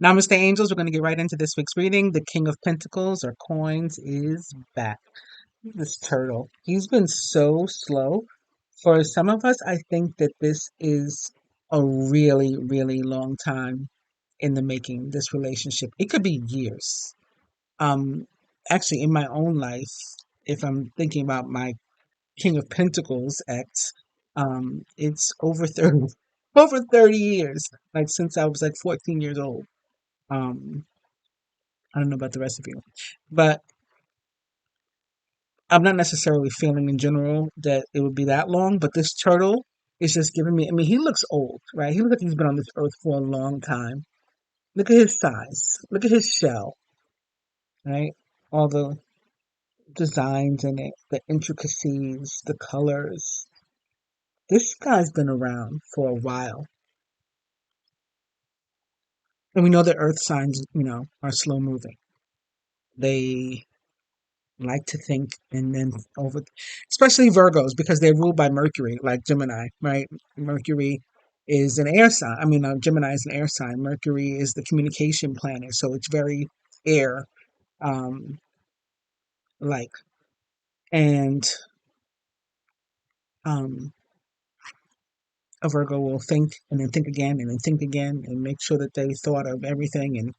Namaste, angels. We're going to get right into this week's reading. The King of Pentacles or Coins is back. This turtle. He's been so slow. For some of us, I think that this is a really, really long time in the making, this relationship. It could be years. Um, Actually, in my own life, if I'm thinking about my King of Pentacles ex, it's over 30, over 30 years, like since I was like 14 years old. Um, I don't know about the rest of you, but I'm not necessarily feeling in general that it would be that long. But this turtle is just giving me. I mean, he looks old, right? He looks like he's been on this earth for a long time. Look at his size. Look at his shell, right? All the designs in it, the intricacies, the colors. This guy's been around for a while, and we know that Earth signs, are slow moving. They like to think and then over, especially Virgos because they're ruled by Mercury, like Gemini, right? Mercury is an air sign. I mean, Gemini is an air sign. Mercury is the communication planet, so it's very air um, like. And um, a Virgo will think and then think again and then think again and make sure that they thought of everything and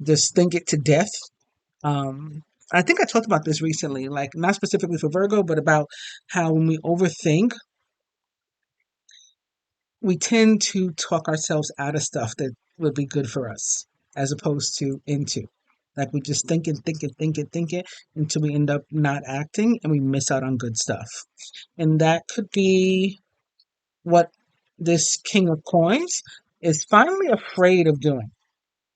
just think it to death. Um, I think I talked about this recently, like not specifically for Virgo, but about how when we overthink, we tend to talk ourselves out of stuff that would be good for us as opposed to into. Like we just think and think and think and think it until we end up not acting and we miss out on good stuff. And that could be what this King of Coins is finally afraid of doing.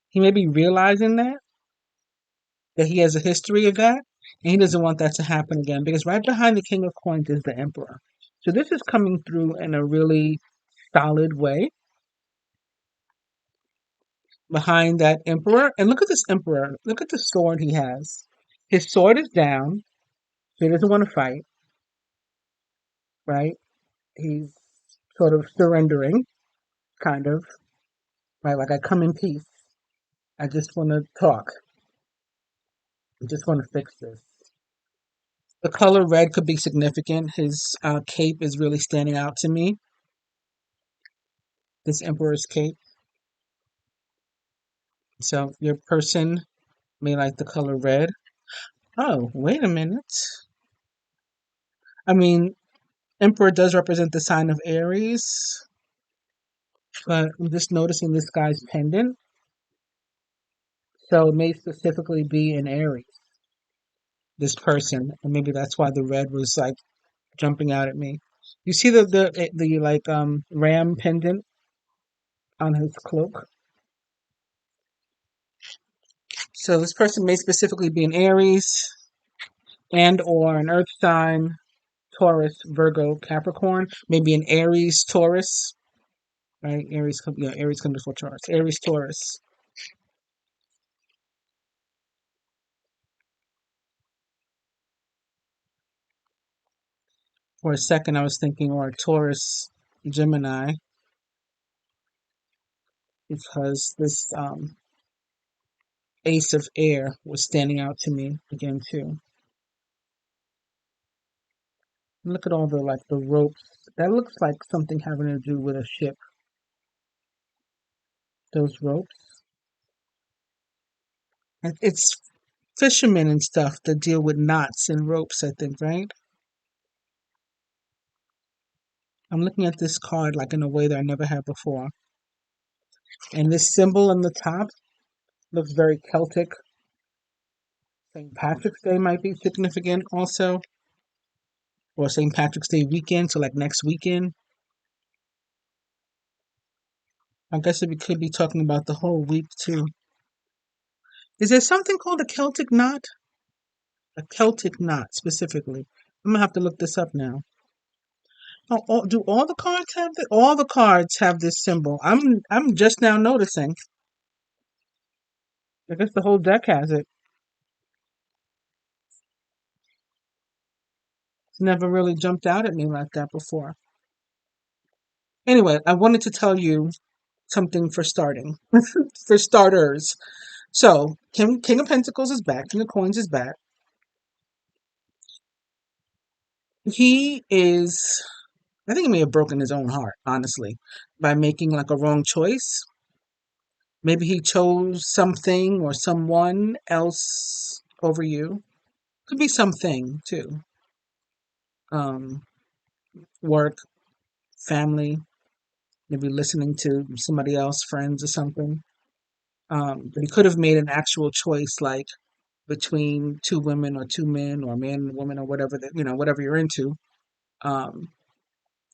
He may be realizing that he has a history of that, and he doesn't want that to happen again because right behind the King of Coins is the Emperor. So this is coming through in a really solid way behind that emperor. And look at this emperor. Look at the sword he has. His sword is down. So he doesn't want to fight, right? He's sort of surrendering, kind of, right? Like I come in peace. I just want to talk. I just want to fix this. The color red could be significant. His cape is really standing out to me. This emperor's cape. So your person may like the color red. Oh, wait a minute. I mean, emperor does represent the sign of Aries. But I'm just noticing this guy's pendant. So it may specifically be an Aries, this person. And maybe that's why the red was like jumping out at me. You see the like ram pendant on his cloak? So this person may specifically be an Aries and or an earth sign, Taurus, Virgo, Capricorn, maybe an Aries, Taurus, right? Aries comes before Taurus. Aries, Taurus. For a second, I was thinking, or Taurus, Gemini, because this Ace of Air was standing out to me again too. Look at all the like the ropes. That looks like something having to do with a ship. Those ropes. It's fishermen and stuff that deal with knots and ropes, I think, right? I'm looking at this card like in a way that I never had before. And this symbol on the top looks very Celtic. St. Patrick's Day might be significant also. Or St. Patrick's Day weekend, so like next weekend. I guess we could be talking about the whole week too. Is there something called a Celtic knot? A Celtic knot specifically. I'm gonna have to look this up now. Oh, do all the cards have this? All the cards have this symbol. I'm just now noticing. I guess the whole deck has it. It's never really jumped out at me like that before. Anyway, I wanted to tell you. something for starting, for starters. So, King of Pentacles is back. King of Coins is back. He is, I think he may have broken his own heart, honestly, by making like a wrong choice. Maybe he chose something or someone else over you. Could be something too. Um, Work, family, maybe listening to somebody else, friends or something. But he could have made an actual choice, like between two women or two men or man and woman or whatever that whatever you're into, um,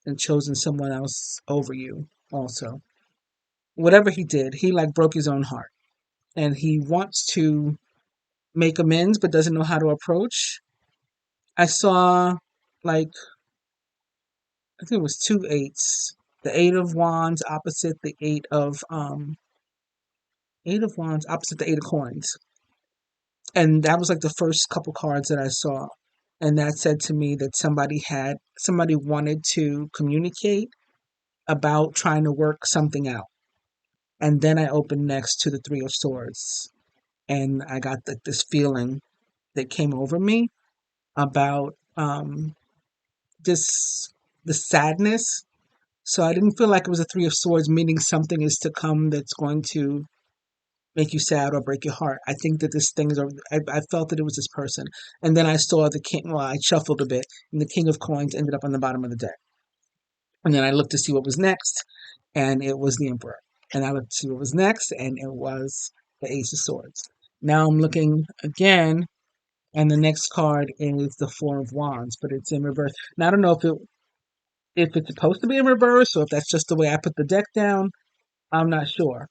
and chosen someone else over you. Also, whatever he did, he like broke his own heart, and he wants to make amends, but doesn't know how to approach. I saw like I think it was two eights, the eight of wands opposite the eight of wands opposite the eight of coins. And that was like the first couple cards that I saw. And that said to me that somebody wanted to communicate about trying to work something out. And then I opened next to the three of swords. And I got this feeling that came over me about this the sadness. So I didn't feel like it was a three of swords, meaning something is to come that's going to make you sad or break your heart. I think that this thing is, I felt that it was this person. And then I saw the king, well, I shuffled a bit, and the king of coins ended up on the bottom of the deck. And then I looked to see what was next, and it was the emperor. And I looked to see what was next, and it was the ace of swords. Now I'm looking again, and the next card is the four of wands, but it's in reverse. Now I don't know if it's supposed to be in reverse or if that's just the way I put the deck down. I'm not sure.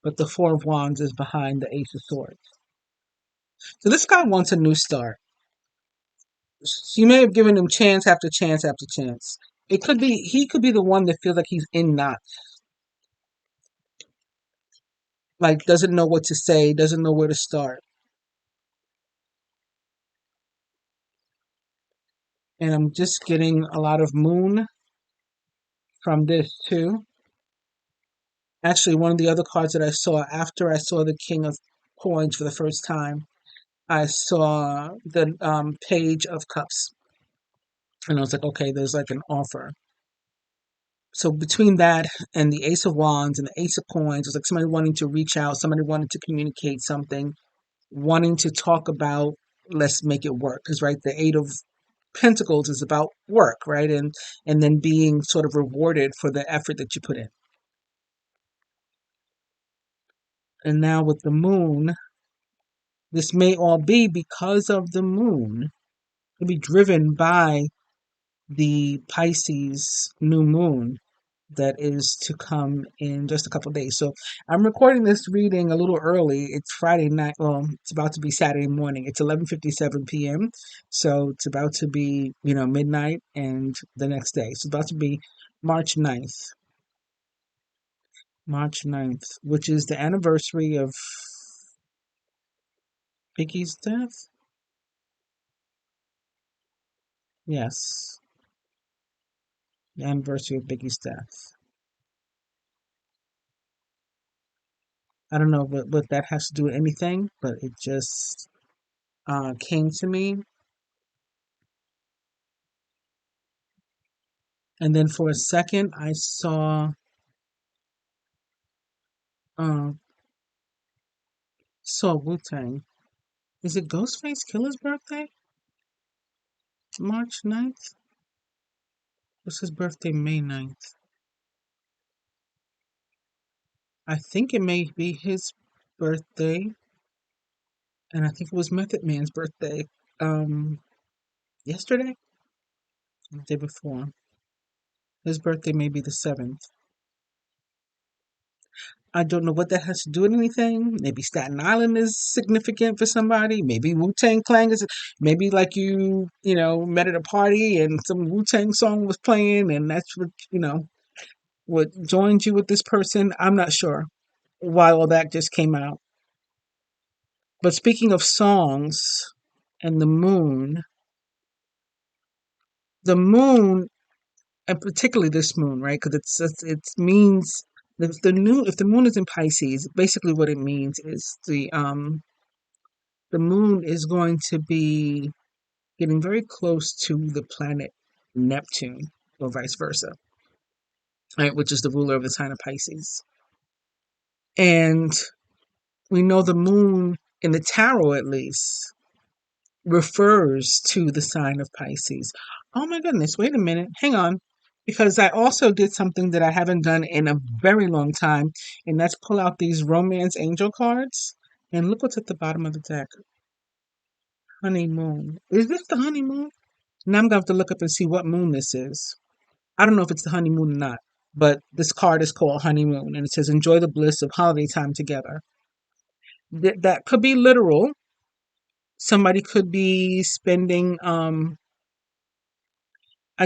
But the four of wands is behind the ace of swords. So this guy wants a new start. She may have given him chance after chance after chance. It could be he could be the one that feels like he's in knots, like doesn't know what to say, doesn't know where to start. And I'm just getting a lot of moon from this too. Actually, one of the other cards that I saw after I saw the king of coins for the first time, I saw the page of cups, and I was like, okay, there's like an offer. So between that and the ace of wands and the ace of coins, it's like somebody wanting to reach out, somebody wanting to communicate something, wanting to talk about, let's make it work. Because right, the eight of pentacles is about work, right? And then being sort of rewarded for the effort that you put in. And now with the moon, this may all be because of the moon. It'll be driven by the Pisces new moon that is to come in just a couple of days. So I'm recording this reading a little early. It's Friday night. Well, it's about to be Saturday morning. It's 11:57 p.m. So it's about to be, midnight and the next day. So it's about to be March 9th. March 9th, which is the anniversary of Biggie's death. Yes, the anniversary of Biggie's death. I don't know what that has to do with anything, but it just came to me. And then for a second, I uh, saw Wu-Tang. Is it Ghostface Killer's birthday? March 9th? What's his birthday, May 9th? I think it may be his birthday, and I think it was Method Man's birthday um, yesterday? The day before. His birthday may be the 7th. I don't know what that has to do with anything. Maybe Staten Island is significant for somebody. Maybe Wu-Tang Clan is. Maybe like met at a party and some Wu-Tang song was playing, and that's what joined you with this person. I'm not sure why all that just came out. But speaking of songs and the moon, and particularly this moon, right? Because it means If the moon is in Pisces, basically what it means is the moon is going to be getting very close to the planet Neptune, or vice versa, right, which is the ruler of the sign of Pisces. And we know the moon, in the tarot at least, refers to the sign of Pisces. Oh my goodness, wait a minute, hang on. Because I also did something that I haven't done in a very long time, and that's pull out these romance angel cards. And look what's at the bottom of the deck. Honeymoon. Is this the honeymoon? Now I'm going to have to look up and see what moon this is. I don't know if it's the honeymoon or not, but this card is called Honeymoon, and it says, enjoy the bliss of holiday time together. That could be literal. Somebody could be spending, I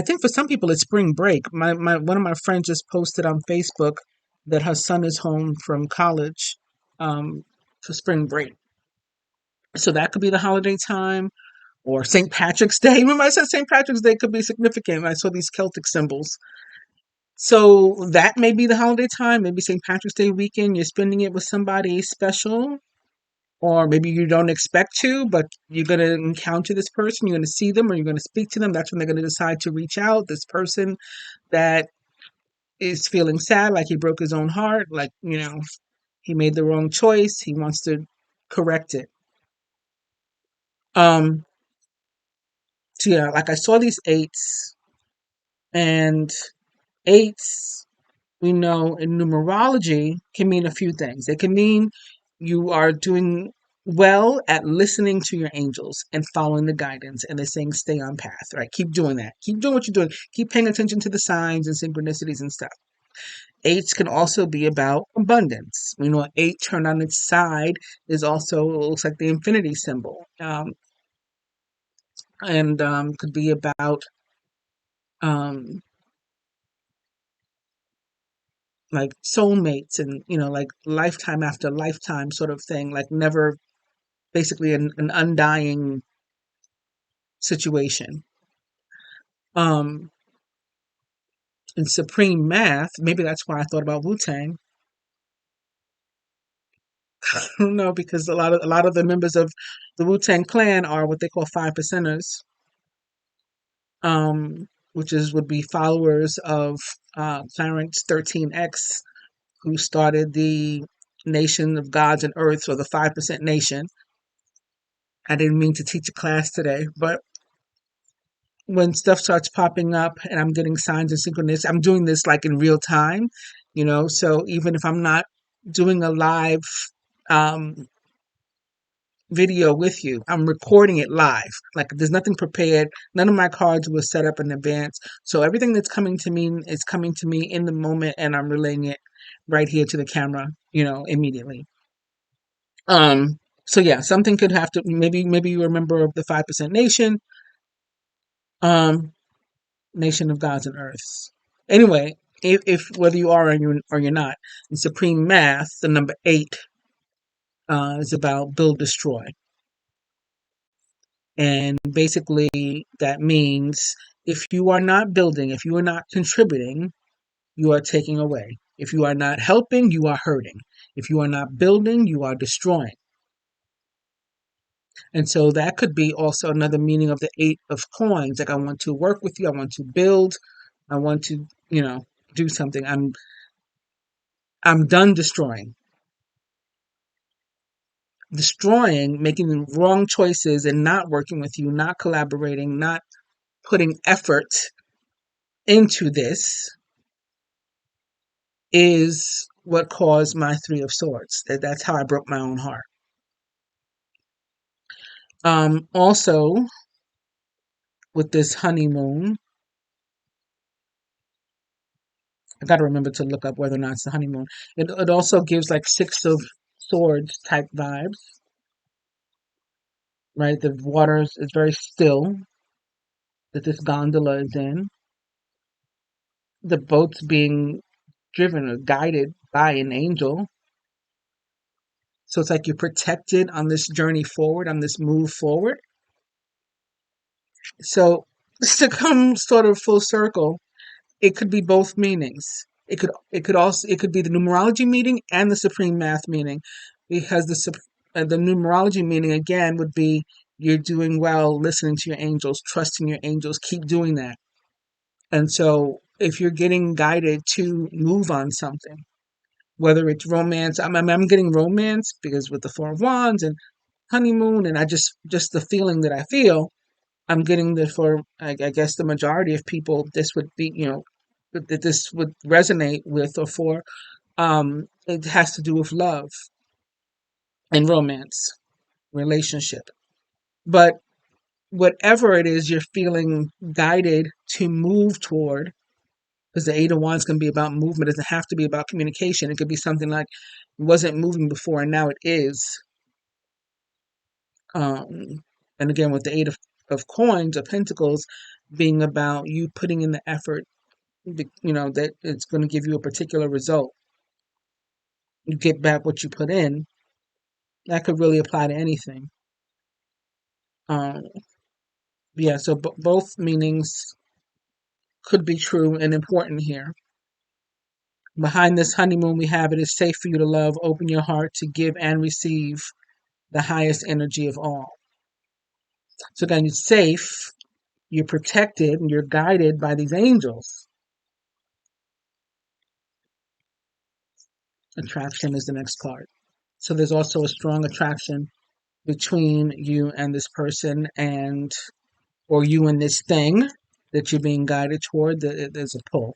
think for some people it's spring break. One of my friends just posted on Facebook that her son is home from college for spring break. So that could be the holiday time, or St. Patrick's Day. Remember I said St. Patrick's Day could be significant. I saw these Celtic symbols. So that may be the holiday time, maybe St. Patrick's Day weekend. You're spending it with somebody special, or maybe you don't expect to, but you're going to encounter this person. You're going to see them, or you're going to speak to them. That's when they're going to decide to reach out. This person that is feeling sad, like he broke his own heart, like, he made the wrong choice. He wants to correct it. Um, so yeah, like I saw these eights, and eights, we know in numerology, can mean a few things. It can mean you are doing well at listening to your angels and following the guidance, and they're saying stay on path, right? Keep doing that. Keep doing what you're doing. Keep paying attention to the signs and synchronicities and stuff. Eights can also be about abundance. We know an eight turned on its side is also, looks like the infinity symbol, and could be about um, like soulmates, and like lifetime after lifetime sort of thing, like never, basically an undying situation. Um, in supreme math, maybe that's why I thought about Wu Tang. I don't know, because a lot of the members of the Wu Tang Clan are what they call five percenters, which would be followers of Clarence 13X, who started the Nation of Gods and Earths, or the 5% Nation. I didn't mean to teach a class today, but when stuff starts popping up and I'm getting signs and synchronous, I'm doing this like in real time, so even if I'm not doing a live um, video with you, I'm recording it live. Like there's nothing prepared. None of my cards were set up in advance. So everything that's coming to me is coming to me in the moment, and I'm relaying it right here to the camera, immediately. So yeah, something could have to, maybe you're a member of the 5% Nation, um, Nation of Gods and Earths. Anyway, if whether you are or you're not, in supreme math, the number eight is about build, destroy. And basically, that means if you are not building, if you are not contributing, you are taking away. If you are not helping, you are hurting. If you are not building, you are destroying. And so that could be also another meaning of the eight of coins. Like, I want to work with you, I want to build, I want to, do something. I'm done destroying. Destroying, making the wrong choices and not working with you, not collaborating, not putting effort into this is what caused my Three of Swords. That's how I broke my own heart. Also, with this honeymoon, I got to remember to look up whether or not it's the honeymoon. It also gives like Six of Swords type vibes, right? The water is very still that this gondola is in. The boat's being driven or guided by an angel. So it's like you're protected on this journey forward, on this move forward. So, just to come sort of full circle, it could be both meanings. it could be the numerology meeting and the supreme math meaning, because the numerology meaning again would be you're doing well, listening to your angels, trusting your angels, keep doing that. And so if you're getting guided to move on something, whether it's romance, I'm getting romance because with the Four of Wands and honeymoon, and I just the feeling that I feel, I'm getting that for I guess the majority of people, this would be, that this would resonate with, or for, it has to do with love and romance, relationship. But whatever it is you're feeling guided to move toward, because the Eight of Wands can be about movement. It doesn't have to be about communication. It could be something like wasn't moving before and now it is. Um, and again, with the of coins, of pentacles, being about you putting in the effort, that it's going to give you a particular result. You get back what you put in. That could really apply to anything. Um, yeah, so both meanings could be true and important here. Behind this honeymoon, we have it is safe for you to love. Open your heart to give and receive the highest energy of all. So again, you're safe, you're protected, and you're guided by these angels. Attraction is the next card. So there's also a strong attraction between you and this person, and or you and this thing that you're being guided toward. There's a pull.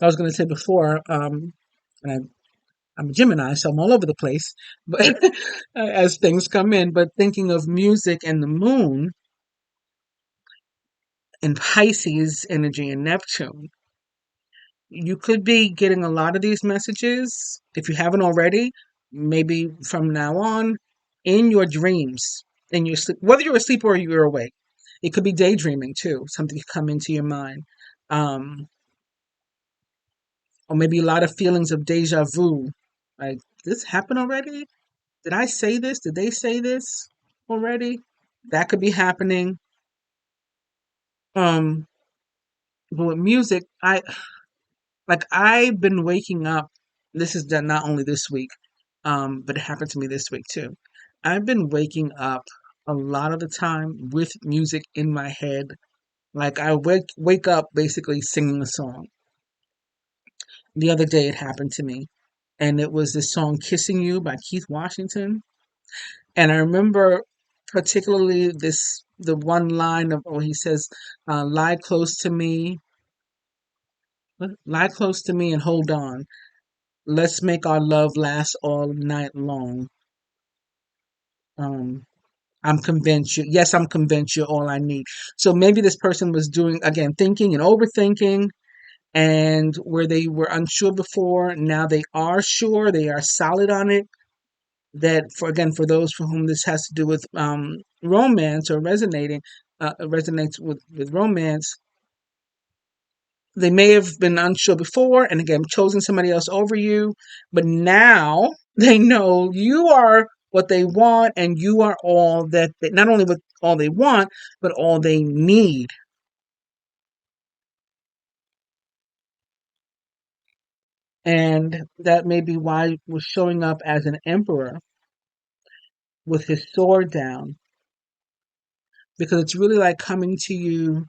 I was going to say before, and I'm a Gemini, so I'm all over the place, but as things come in. But thinking of music and the moon and Pisces energy and Neptune, you could be getting a lot of these messages. If you haven't already, maybe from now on, in your dreams, in your sleep, whether you're asleep or you're awake. It could be daydreaming too. Something could come into your mind. Um, or maybe a lot of feelings of deja vu. Like, this happened already? Did I say this? Did they say this already? That could be happening. Um, but with music, I've been waking up. This is done not only this week, but it happened to me this week too. I've been waking up a lot of the time with music in my head. Like I wake up basically singing a song. The other day it happened to me, and it was this song "Kissing You" by Keith Washington. And I remember particularly the one line of where he says, "Lie close to me, lie close to me, and hold on. Let's make our love last all night long." Um, I'm convinced you. Yes, I'm convinced you're all I need. So maybe this person was doing again thinking and overthinking, and where they were unsure before, now they are sure. They are solid on it. That for those for whom this has to do with romance or resonates with romance, they may have been unsure before and again chosen somebody else over you, but now they know you are what they want, and you are all that not only what all they want, but all they need. And that may be why we're showing up as an emperor with his sword down, because it's really like coming to you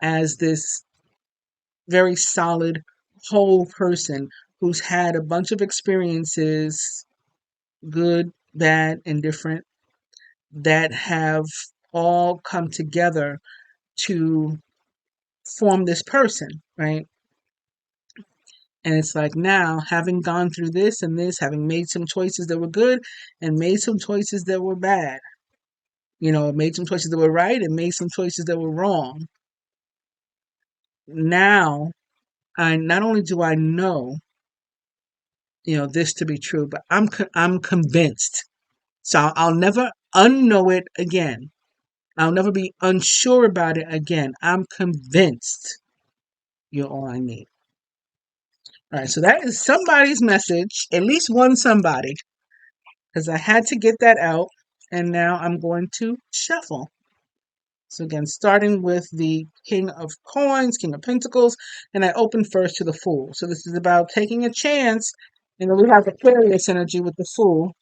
as this very solid, whole person who's had a bunch of experiences, good, bad, and different, that have all come together to form this person, right? And it's like now, having gone through this and this, having made some choices that were good and made some choices that were bad, made some choices that were right and made some choices that were wrong. Now, I not only do I know, this to be true, but I'm convinced. So I'll never unknow it again. I'll never be unsure about it again. I'm convinced you're all I need. All right, so that is somebody's message, at least one somebody, because I had to get that out, and now I'm going to shuffle. So again, starting with the King of Coins, King of Pentacles, and I open first to the Fool. So this is about taking a chance. And then we have Aquarius energy with the Fool.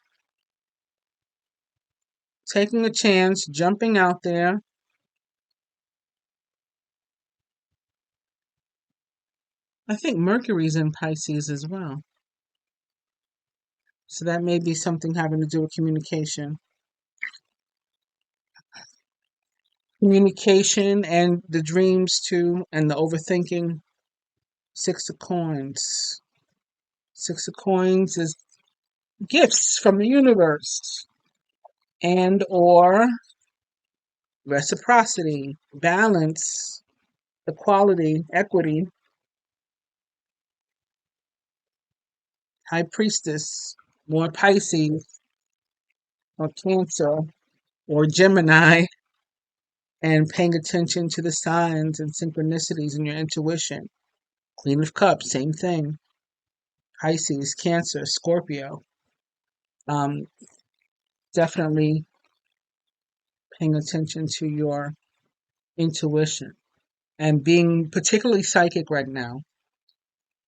Taking a chance, jumping out there. I think Mercury's in Pisces as well. So that may be something having to do with communication. Communication and the dreams too, and the overthinking. Six of Coins. Six of Coins is gifts from the universe and or reciprocity, balance, equality, equity. High Priestess, more Pisces or Cancer or Gemini, and paying attention to the signs and synchronicities in your intuition. Queen of Cups, same thing. Pisces, Cancer, Scorpio. Um, Definitely paying attention to your intuition and being particularly psychic right now.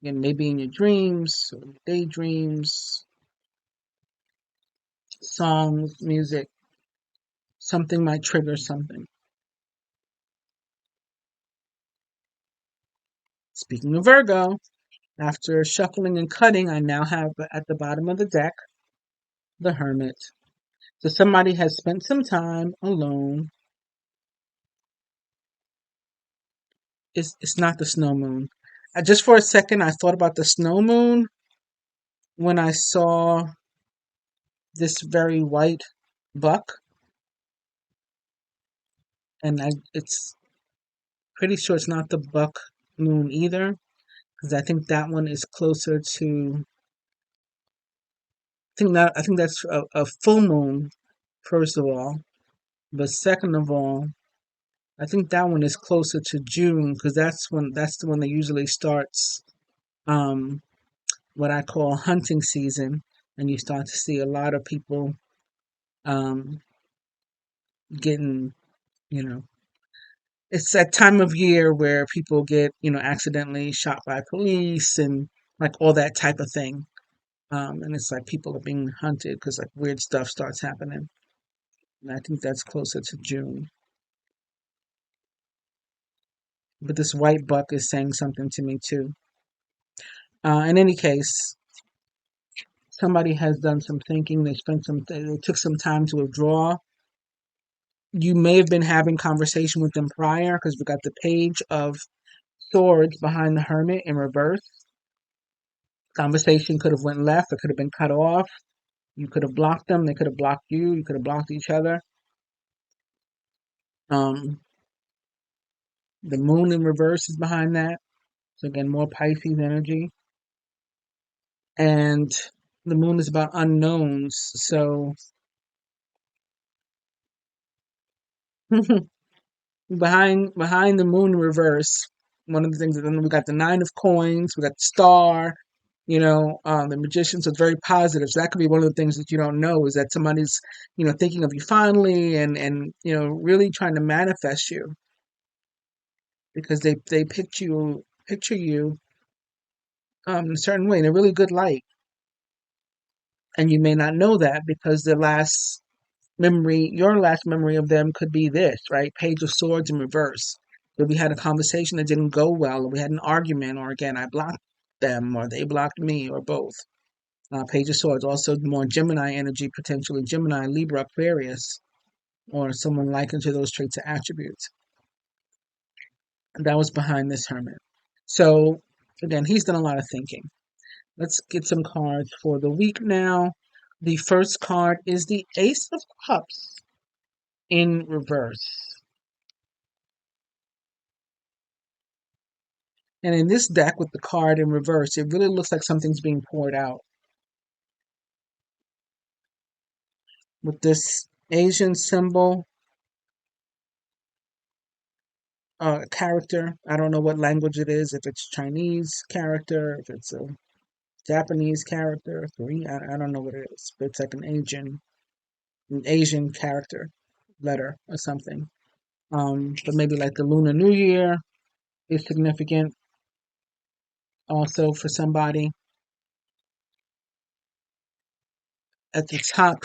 And maybe in your dreams, or daydreams, songs, music, something might trigger something. Speaking of Virgo, after shuffling and cutting, I now have at the bottom of the deck the Hermit. So somebody has spent some time alone. It's not the snow moon. Just for a second, I thought about the snow moon when I saw this very white buck, and it's pretty sure it's not the buck moon either, because I think that one is closer to. I think that's a full moon, first of all, but second of all, I think that one is closer to June because that's the one that usually starts um, what I call hunting season, and you start to see a lot of people um, getting, you know, it's that time of year where people get, accidentally shot by police and like all that type of thing. And it's like people are being hunted because like weird stuff starts happening. And I think that's closer to June. But this white buck is saying something to me too. In any case, somebody has done some thinking. They took some time to withdraw. You may have been having conversation with them prior because we got the Page of Swords behind the Hermit in reverse. Conversation could have went left. It could have been cut off. You could have blocked them. They could have blocked you. You could have blocked each other. Um, the Moon in reverse is behind that. So again, more Pisces energy. And the Moon is about unknowns. So behind the Moon in reverse, one of the things that then we got the Nine of Coins, we got the Star, the Magician. So it's very positive. So that could be one of the things that you don't know is that somebody's, thinking of you fondly and really trying to manifest you because they picture you in a certain way in a really good light, and you may not know that because your last memory of them could be this, right? Page of Swords in reverse. So we had a conversation that didn't go well, or we had an argument, or again, I blocked them, or they blocked me, or both. Page of Swords, also more Gemini energy, potentially Gemini, Libra, Aquarius, or someone likened to those traits or attributes. And that was behind this Hermit. So, again, he's done a lot of thinking. Let's get some cards for the week now. The first card is the Ace of Cups in reverse. And in this deck with the card in reverse, it really looks like something's being poured out. With this Asian symbol, character, I don't know what language it is, if it's Chinese character, if it's a Japanese character, Korean, I don't know what it is, but it's like an Asian character, letter or something. But maybe like the Lunar New Year is significant also for somebody. At the top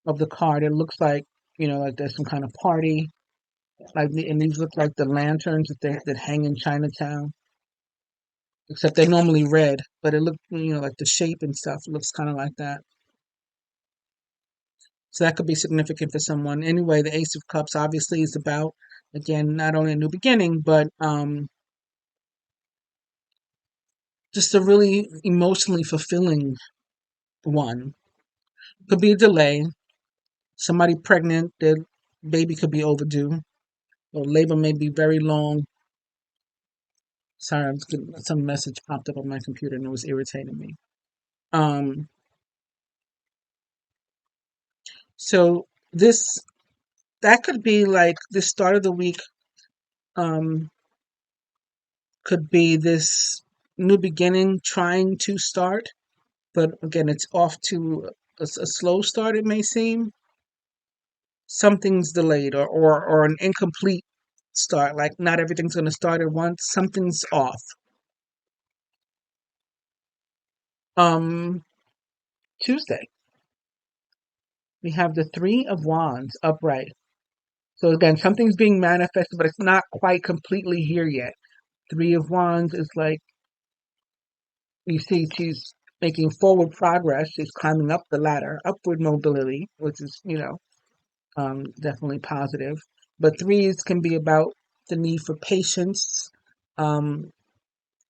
of the card, it looks like, like there's some kind of party. And these look like the lanterns that hang in Chinatown, except they're normally red, but it look, like the shape and stuff looks kind of like that. So that could be significant for someone. Anyway, the Ace of Cups obviously is about, again, not only a new beginning, but just a really emotionally fulfilling one. Could be a delay. Somebody pregnant, their baby could be overdue, or labor may be very long. Sorry, some message popped up on my computer and it was irritating me. Um, so this that could be like the start of the week. Um, could be this new beginning trying to start, but again, it's off to a slow start. It may seem something's delayed or an incomplete start. Like not everything's going to start at once. Something's off. Um, Tuesday we have the Three of Wands upright. So again, something's being manifested, but it's not quite completely here yet. Three of Wands is like you see she's making forward progress. She's climbing up the ladder, upward mobility, which is, definitely positive. But threes can be about the need for patience, um,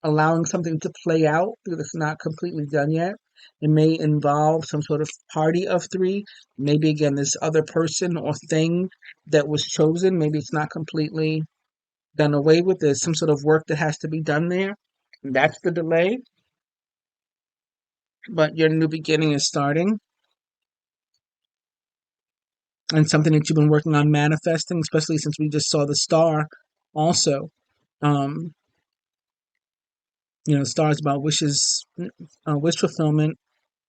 allowing something to play out because it's not completely done yet. It may involve some sort of party of three. Maybe again, this other person or thing that was chosen. Maybe it's not completely done away with. There's some sort of work that has to be done there. That's the delay. But your new beginning is starting, and something that you've been working on manifesting, especially since we just saw the star also. Um, stars about wishes, wish fulfillment.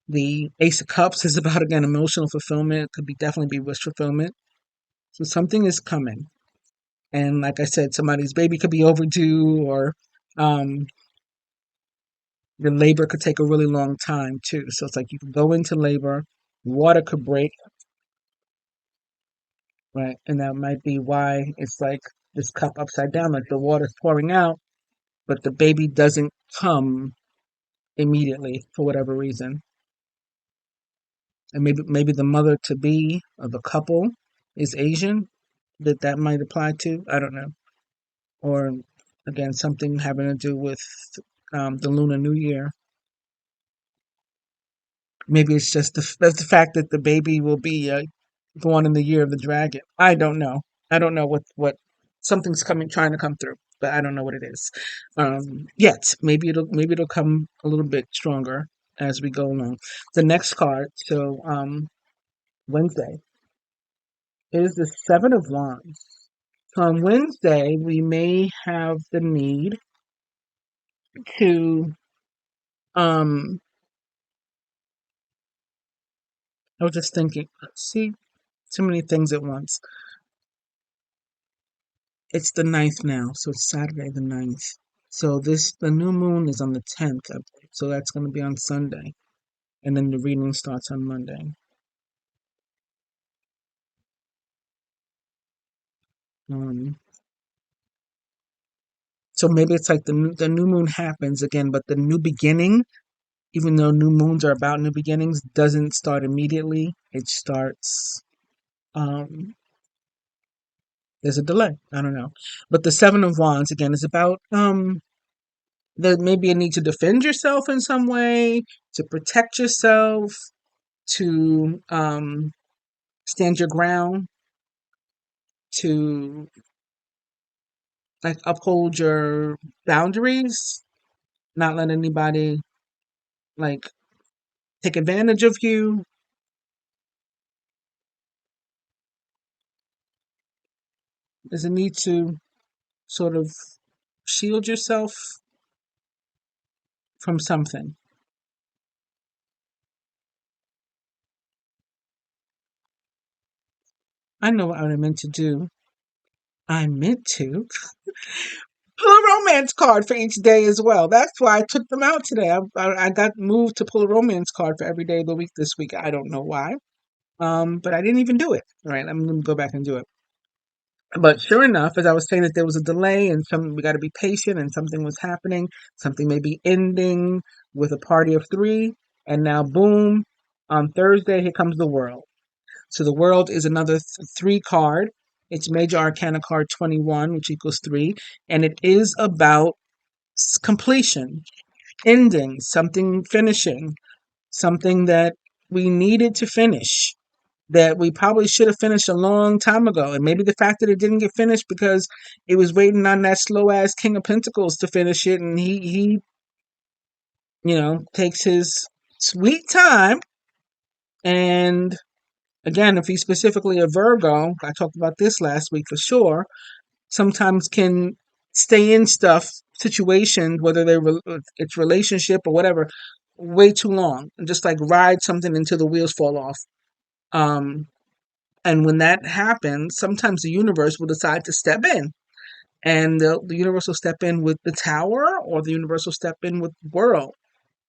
The Ace of Cups is about, again, emotional fulfillment. It could be definitely be wish fulfillment. So something is coming. And like I said, somebody's baby could be overdue, or um, the labor could take a really long time too. So it's like you could go into labor, water could break, right? And that might be why it's like this cup upside down, like the water's pouring out, but the baby doesn't come immediately for whatever reason. And maybe the mother to be of the couple is Asian, that might apply to. I don't know. Or again, something having to do with the Lunar New Year. Maybe it's just that's the fact that the baby will be born in the year of the dragon. I don't know. I don't know what something's coming trying to come through, but I don't know what it is yet. Maybe it'll come a little bit stronger as we go along. The next card, so Wednesday, is the Seven of Wands. So on Wednesday, we may have the need to um I was just thinking, see, too many things at once. It's the ninth now, so it's Saturday the ninth. So the new moon is on the 10th, I believe. So that's going to be on Sunday, and then the reading starts on Monday. Um, so maybe it's like the new moon happens again, but the new beginning, even though new moons are about new beginnings, doesn't start immediately. It starts. Um, there's a delay. I don't know, but the Seven of Wands again is about there may be a need to defend yourself in some way, to protect yourself, to stand your ground, to like uphold your boundaries, not let anybody like take advantage of you. There's a need to sort of shield yourself from something. I know what I meant to do. I meant to pull a romance card for each day as well. That's why I took them out today. I got moved to pull a romance card for every day of the week this week. I don't know why. But I didn't even do it. All right, I'm gonna go back and do it. But sure enough, as I was saying that there was a delay and some we got to be patient and something was happening, something may be ending with a party of three, and now boom, on Thursday here comes the world. So the world is another three card. It's Major Arcana card 21, which equals three, and it is about completion, ending, something finishing, something that we needed to finish, that we probably should have finished a long time ago. And maybe the fact that it didn't get finished because it was waiting on that slow ass King of Pentacles to finish it, and he takes his sweet time. And again, if he's specifically a Virgo, I talked about this last week for sure, sometimes can stay in stuff, situations, whether it's relationship or whatever, way too long, and just like ride something until the wheels fall off. Um, and when that happens, sometimes the universe will decide to step in, and the universe will step in with the Tower, or the universe will step in with the World.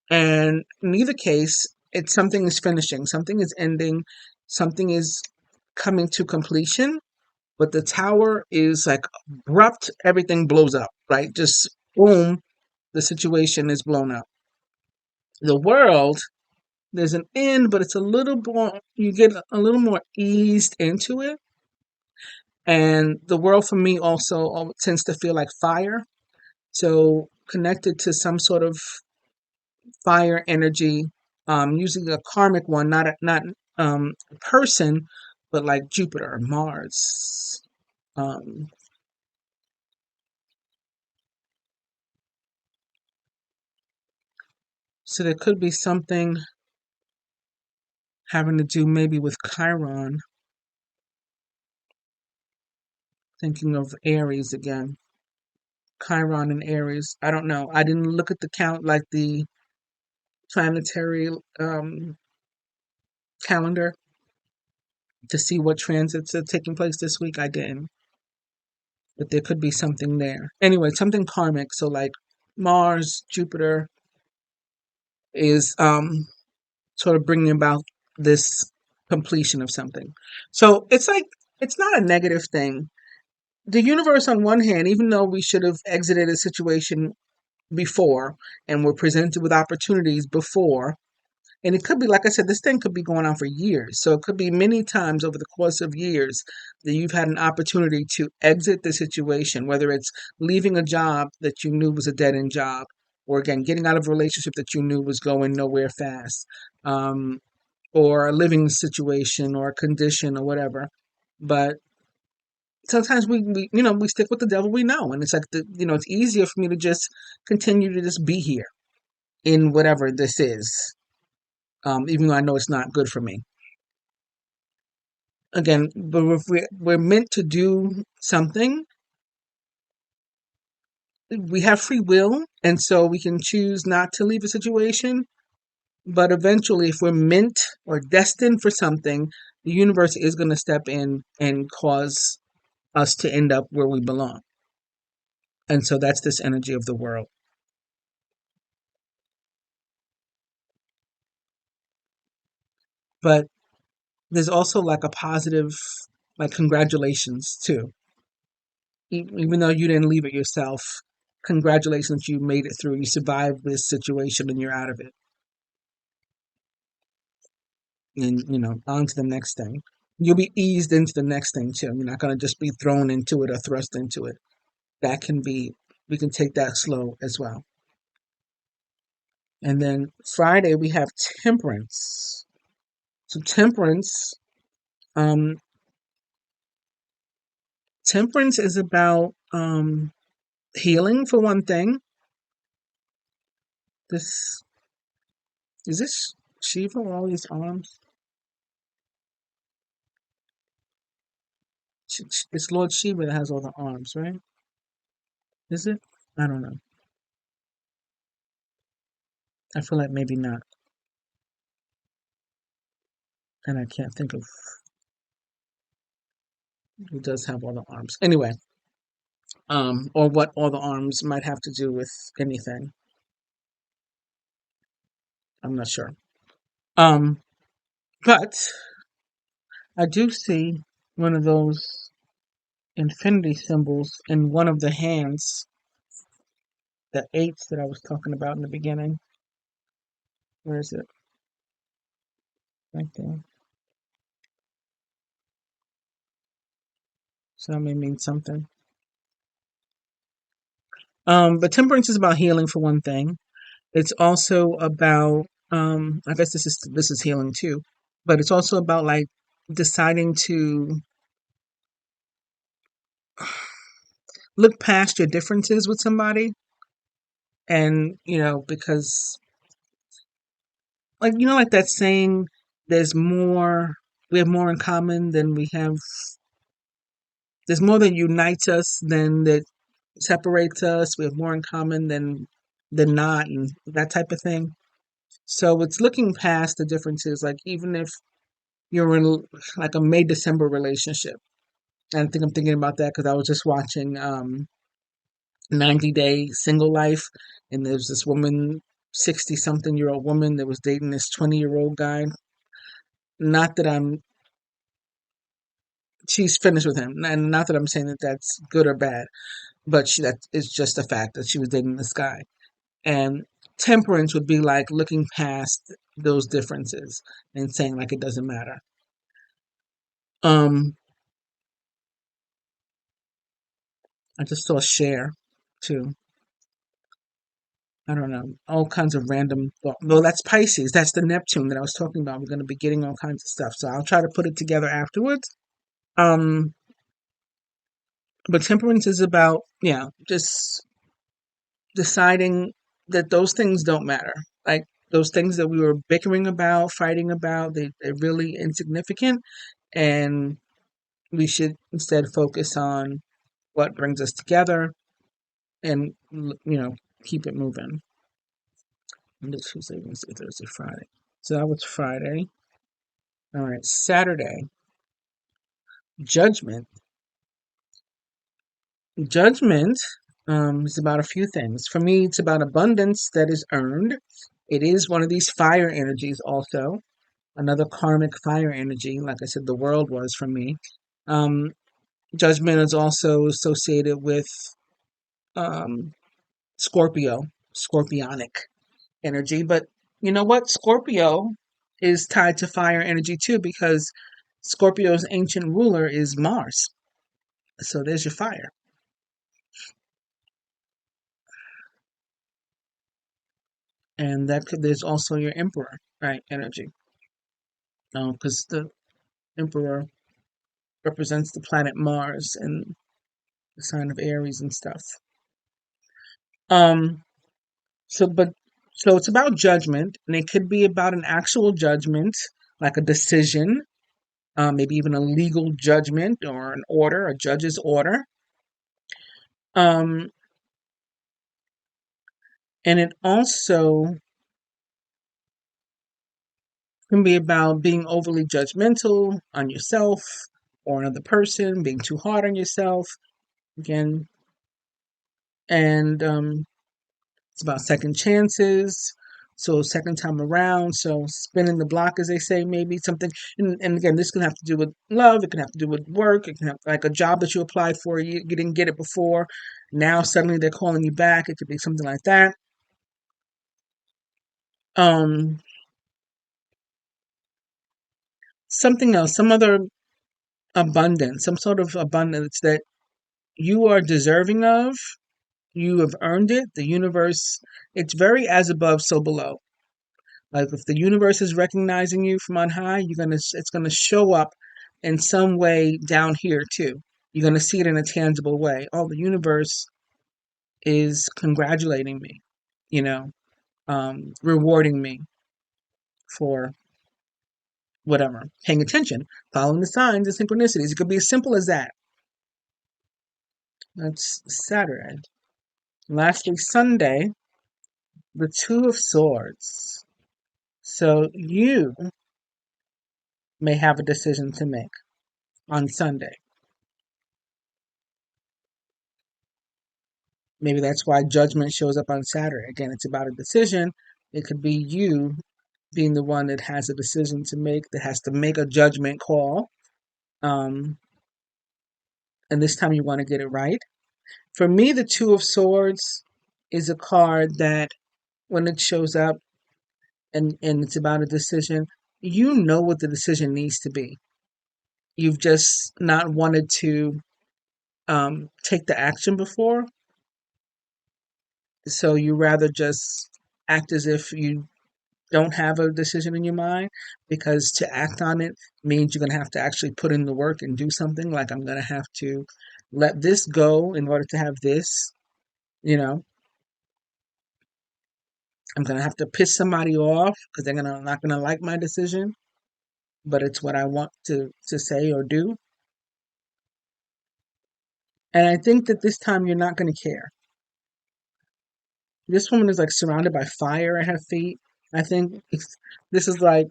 And in either case, it's something is finishing, something is ending, something is coming to completion. But the Tower is like abrupt, everything blows up, right? Just boom, the situation is blown up. The World, there's an end, but it's a little more, you get a little more eased into it. And the World for me also tends to feel like fire. So connected to some sort of fire energy, usually a karmic one, not a person, but like Jupiter, Mars. Um, so there could be something having to do maybe with Chiron, thinking of Aries again. Chiron and Aries. I don't know. I didn't look at the count like the planetary calendar to see what transits are taking place this week. I didn't. But there could be something there. Anyway, something karmic. So like Mars, Jupiter is sort of bringing about this completion of something. So it's like it's not a negative thing. The universe, on one hand, even though we should have exited a situation before and were presented with opportunities before, and it could be, like I said, this thing could be going on for years. So it could be many times over the course of years that you've had an opportunity to exit the situation, whether it's leaving a job that you knew was a dead end job, or again, getting out of a relationship that you knew was going nowhere fast, um, or a living situation or a condition or whatever. But sometimes we stick with the devil we know. And it's like, it's easier for me to just continue to just be here in whatever this is, even though I know it's not good for me. Again, but if we're meant to do something, we have free will, and so we can choose not to leave a situation. But eventually, if we're meant or destined for something, the universe is going to step in and cause us to end up where we belong. And so that's this energy of the world. But there's also like a positive, like congratulations too. Even though you didn't leave it yourself, congratulations, you made it through. You survived this situation and you're out of it. And, on to the next thing. You'll be eased into the next thing too. You're not going to just be thrown into it or thrust into it. That can be, we can take that slow as well. And then Friday, we have temperance. So um, temperance is about healing for one thing. This is this Shiva with all these arms? It's Lord Shiva that has all the arms, right? Is it? I don't know. I feel like maybe not, and I can't think of who does have all the arms. Anyway, or what all the arms might have to do with anything. I'm not sure. Um, but I do see one of those infinity symbols in one of the hands, the eights that I was talking about in the beginning. Where is it? Right there. So that may mean something. But temperance is about healing for one thing. It's also about I guess this is healing too, but it's also about like deciding to look past your differences with somebody, and because like like that saying, there's more we have more in common than we have there's more that unites us than that separates us. We have more in common than not, and that type of thing. So it's looking past the differences, like even if you're in like a May December relationship. And I think I'm thinking about that because I was just watching 90 Day Single Life, and there's this woman, 60 something year old woman, that was dating this 20-year-old guy. Not that she's finished with him, and not that I'm saying that that's good or bad, but that is just a fact that she was dating this guy. And temperance would be like looking past those differences and saying like it doesn't matter. Um, I just saw share too. I don't know, all kinds of random thought. Well, that's Pisces. That's the Neptune that I was talking about. We're going to be getting all kinds of stuff. So I'll try to put it together afterwards. Um, but temperance is about, yeah, just deciding that those things don't matter. Like those things that we were bickering about, fighting about, they're really insignificant. And we should instead focus on what brings us together and, keep it moving. Monday, Tuesday, Wednesday, Thursday, Friday. So that was Friday. All right, Saturday. Judgment. Judgment is about a few things. For me, it's about abundance that is earned. It is one of these fire energies, also another karmic fire energy. Like I said, the world was for me. Um, Judgment is also associated with um, Scorpio, scorpionic energy. But you know what? Scorpio is tied to fire energy too, because Scorpio's ancient ruler is Mars. So there's your fire. And there's also your emperor, right? Energy, because the emperor represents the planet Mars and the sign of Aries and stuff. Um, so it's about judgment, and it could be about an actual judgment, like a decision, maybe even a legal judgment or an order, a judge's order. Um, and it also can be about being overly judgmental on yourself or another person, being too hard on yourself. Again, and it's about second chances. So second time around. So spinning the block, as they say, maybe something. And again, this can have to do with love. It can have to do with work. It can have like a job that you applied for. You didn't get it before. Now suddenly they're calling you back. It could be something like that. Um, Something else, some other abundance, some sort of abundance that you are deserving of. You have earned it. The universe, it's very as above, so below. Like if the universe is recognizing you from on high, it's gonna show up in some way down here too. You're gonna see it in a tangible way. Oh, the universe is congratulating me, you know, rewarding me for whatever. Paying attention, following the signs and synchronicities. It could be as simple as that. That's Saturday. Lastly, Sunday, the Two of Swords. So you may have a decision to make on Sunday. Maybe that's why judgment shows up on Saturn. Again, it's about a decision. It could be you being the one that has a decision to make, that has to make a judgment call. Um, and this time you want to get it right. For me, the Two of Swords is a card that when it shows up and it's about a decision, you know what the decision needs to be. You've just not wanted to take the action before. So you rather just act as if you don't have a decision in your mind, because to act on it means you're going to have to actually put in the work and do something. Like, I'm going to have to let this go in order to have this, you know, I'm going to have to piss somebody off because not going to like my decision, but it's what I want to say or do. And I think that this time you're not going to care. This woman is like surrounded by fire at her feet. I think this is like,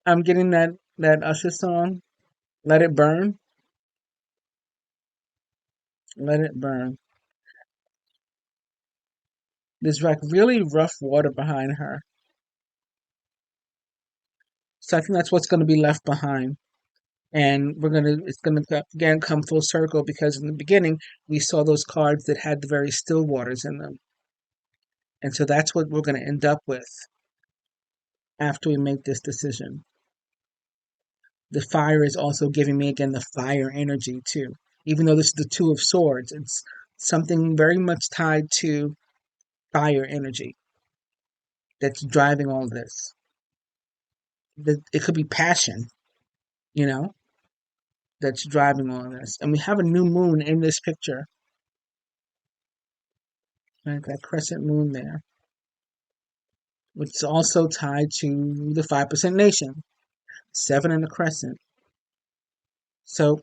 I'm getting that Usher song, Let It Burn, Let It Burn. There's like really rough water behind her. So I think that's what's going to be left behind. And it's going to again come full circle, because in the beginning we saw those cards that had the very still waters in them. And so that's what we're going to end up with after we make this decision. The fire is also giving me again the fire energy too. Even though this is the Two of Swords, it's something very much tied to fire energy that's driving all this. It could be passion, you know, that's driving all this. And we have a new moon in this picture, right? That crescent moon there, which is also tied to the 5% nation, 7 in the crescent. So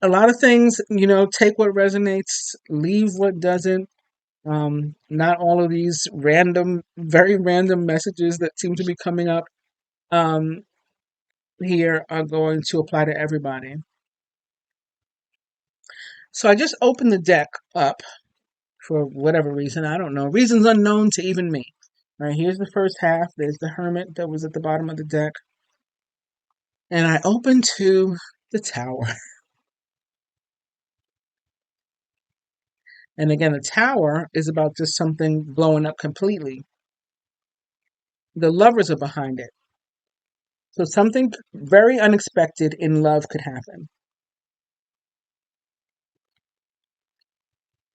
a lot of things, take what resonates, leave what doesn't. Not all of these very random messages that seem to be coming up um, here are going to apply to everybody. So I just opened the deck up for whatever reason. I don't know. Reasons unknown to even me. All right, here's the first half. There's the Hermit that was at the bottom of the deck. And I opened to the Tower. And again, the Tower is about just something blowing up completely. The Lovers are behind it. So something very unexpected in love could happen.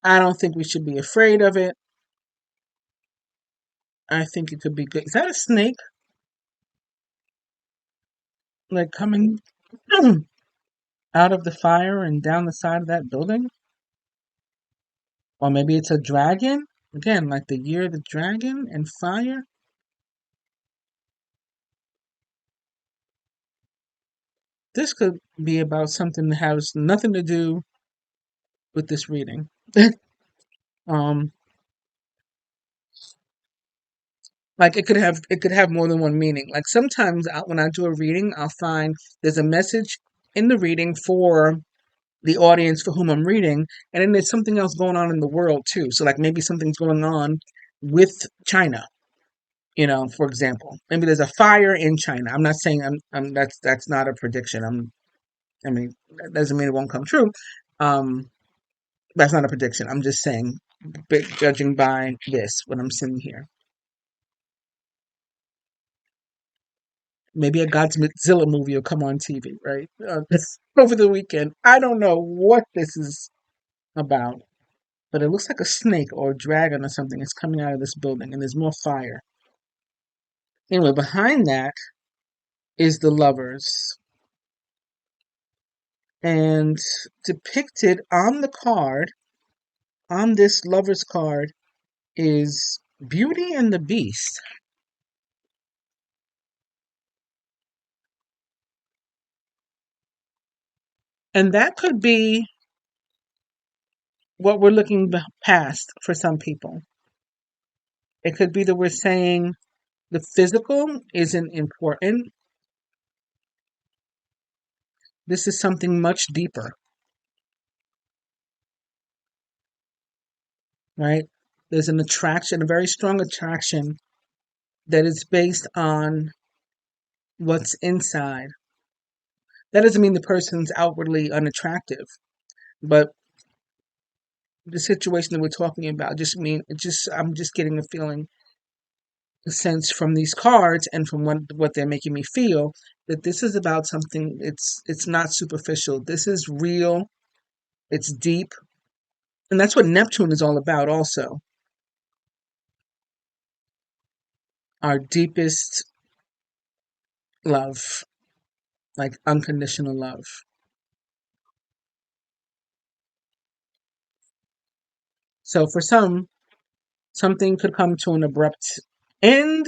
I don't think we should be afraid of it. I think it could be good. Is that a snake? Like coming out of the fire and down the side of that building? Or maybe it's a dragon? Again, like the year of the dragon and fire? This could be about something that has nothing to do with this reading. um, like it could have more than one meaning. Like sometimes when I do a reading, I'll find there's a message in the reading for the audience for whom I'm reading, and then there's something else going on in the world too. So like maybe something's going on with China, for example. Maybe there's a fire in China. I'm not saying that's not a prediction. I mean, that doesn't mean it won't come true. Um, that's not a prediction. I'm just saying, judging by this, what I'm seeing here. Maybe a Godzilla movie will come on TV, right? Over the weekend. I don't know what this is about, but it looks like a snake or a dragon or something is coming out of this building, and there's more fire. Anyway, behind that is the Lovers. And depicted on the card, on this Lovers card, is Beauty and the Beast. And that could be what we're looking past for some people. It could be that we're saying the physical isn't important. This is something much deeper. right? There's an attraction, a very strong attraction that is based on what's inside. That doesn't mean the person's outwardly unattractive, but the situation that we're talking about just I'm just getting a feeling, a sense from these cards and from what they're making me feel that this is about something. It's not superficial. This is real. It's deep, and that's what Neptune is all about. Also, our deepest love, like unconditional love. So for some, something could come to an abrupt end,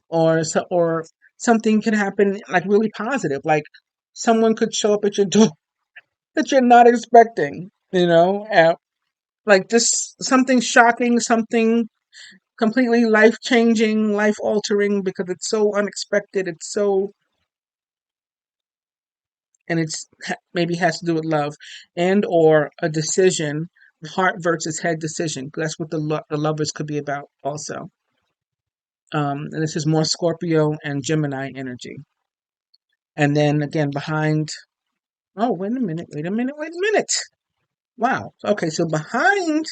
or something could happen like really positive, like someone could show up at your door that you're not expecting, like just something shocking, something completely life changing, life altering, because it's so unexpected, and maybe has to do with love, and or a decision, heart versus head decision. That's what the lovers could be about also. And this is more Scorpio and Gemini energy. And then again behind, oh, wait a minute. Wow. Okay, so behind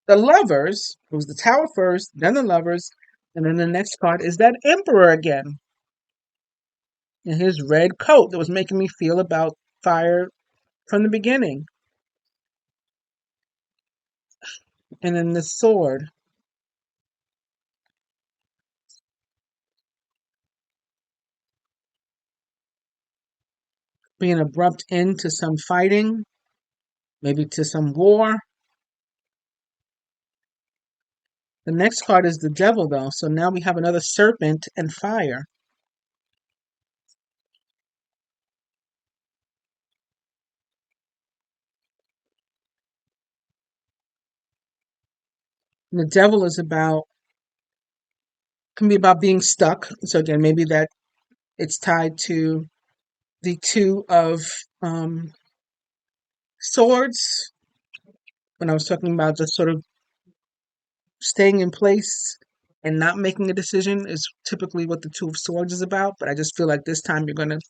the lovers, it was the tower first, then the lovers, and then the next card is that emperor again in his red coat that was making me feel about fire from the beginning. And then the sword being an abrupt end to some fighting, maybe to some war. The next card is the devil, though, so now we have another serpent and fire. And the devil can be about being stuck. So again, maybe that it's tied to the two of um, swords when I was talking about just sort of staying in place and not making a decision is typically what the two of swords is about. But I just feel like this time you're going to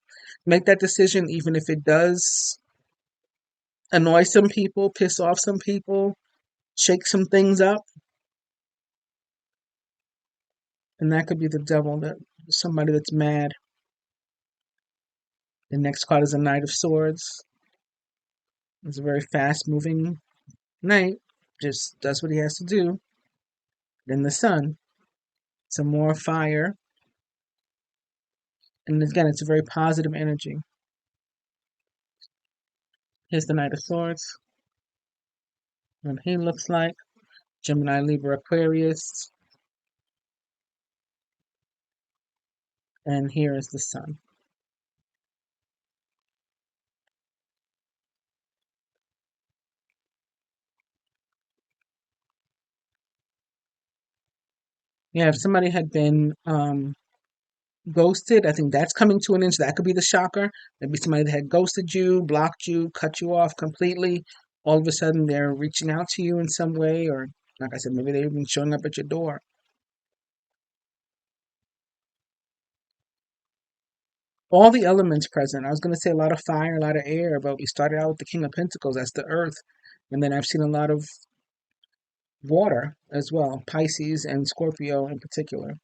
make that decision, even if it does annoy some people, piss off some people, shake some things up. And that could be the devil, that somebody that's mad. The next card is a Knight of Swords. It's a very fast moving knight. Just does what he has to do. Then the sun. Some more fire. And again, it's a very positive energy. Here's the Knight of Swords. What he looks like. Gemini, Libra, Aquarius. And here is the sun. Yeah, if somebody had been ghosted, I think that's coming to an end. So that could be the shocker. Maybe somebody that had ghosted you, blocked you, cut you off completely. All of a sudden, they're reaching out to you in some way, or like I said, maybe they've been showing up at your door. All the elements present. I was going to say a lot of fire, a lot of air, but we started out with the King of Pentacles. That's the earth. And then I've seen a lot of water as well, Pisces and Scorpio in particular.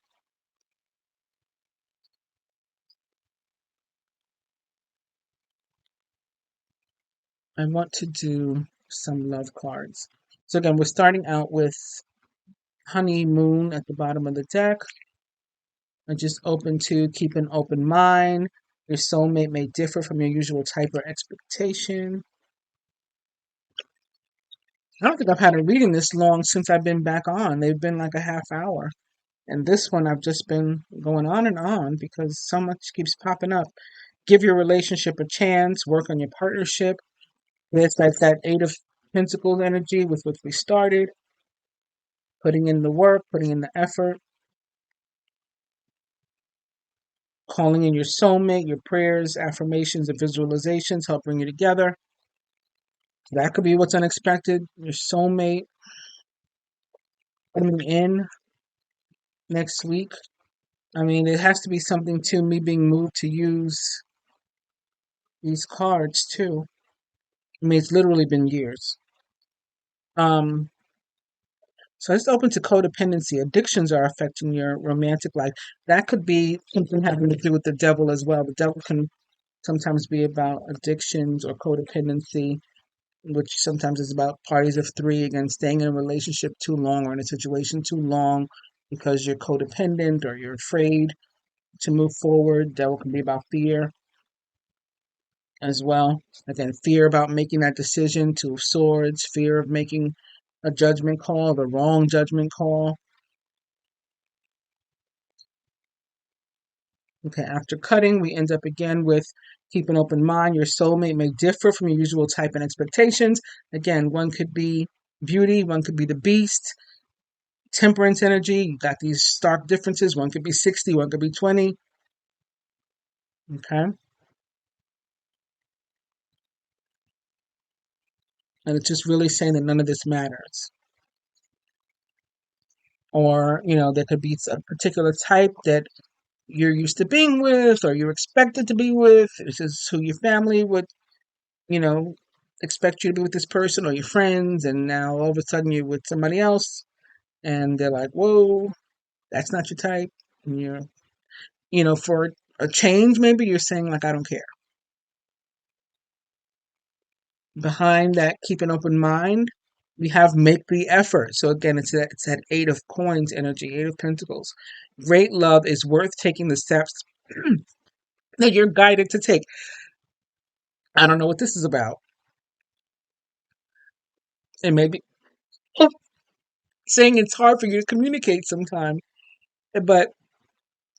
I want to do some love cards. So again, we're starting out with honeymoon at the bottom of the deck. And just open to keep an open mind. Your soulmate may differ from your usual type or expectation. I don't think I've had a reading this long since I've been back on. They've been like a half hour. And this one I've just been going on and on because so much keeps popping up. Give your relationship a chance, work on your partnership. There's like that Eight of Pentacles energy with which we started, putting in the work, putting in the effort, calling in your soulmate, your prayers, affirmations, and visualizations help bring you together. That could be what's unexpected. Your soulmate. coming in next week. I mean, it has to be something to me being moved to use these cards too. I mean, it's literally been years. Um, so it's open to codependency. Addictions are affecting your romantic life. That could be something having to do with the devil as well. The devil can sometimes be about addictions or codependency, which sometimes is about parties of three, again, staying in a relationship too long or in a situation too long because you're codependent or you're afraid to move forward. Devil can be about fear as well. Again, fear about making that decision, Two of Swords, fear of making a judgment call, the wrong judgment call. Okay, after cutting, we end up again with keep an open mind. Your soulmate may differ from your usual type and expectations. Again, one could be beauty, one could be the beast, temperance energy. You got these stark differences. One could be 60, one could be 20. Okay. And it's just really saying that none of this matters. Or, there could be a particular type that you're used to being with or you're expected to be with. This is who your family would, you know, expect you to be with this person or your friends. And now all of a sudden you're with somebody else and they're like, whoa, that's not your type. And for a change, maybe you're saying, like, I don't care. Behind that, keep an open mind. We have make the effort. So again, it's that Eight of Coins energy, Eight of Pentacles. Great love is worth taking the steps that you're guided to take. I don't know what this is about. And maybe saying it's hard for you to communicate sometimes, but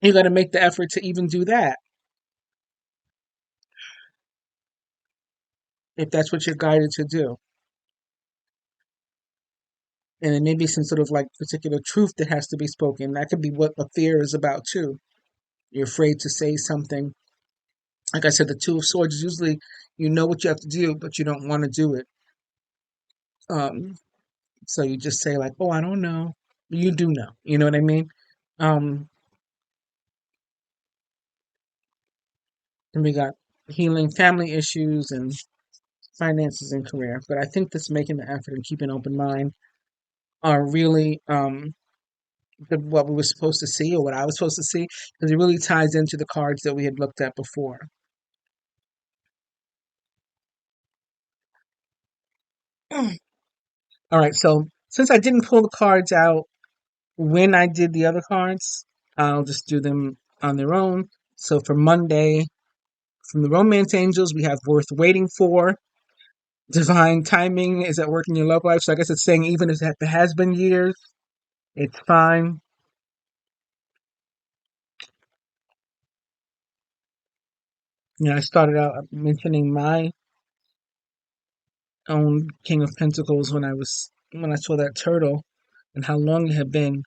you got to make the effort to even do that if that's what you're guided to do. And it may be some sort of like particular truth that has to be spoken. That could be what the fear is about too. You're afraid to say something. Like I said, the Two of Swords is usually you know what you have to do, but you don't want to do it. Um, so you just say like, "Oh, I don't know." You do know. You know what I mean? Um, and we got healing family issues and finances and career. But I think this making the effort and keeping an open mind are really what we were supposed to see or what I was supposed to see because it really ties into the cards that we had looked at before. All right, so since I didn't pull the cards out when I did the other cards, I'll just do them on their own. So for Monday, from the Romance Angels, we have Worth Waiting For. Divine Timing is at work in your love life. So I guess it's saying even if it has been years, it's fine. I started out mentioning my own King of Pentacles when I saw that turtle and how long it had been.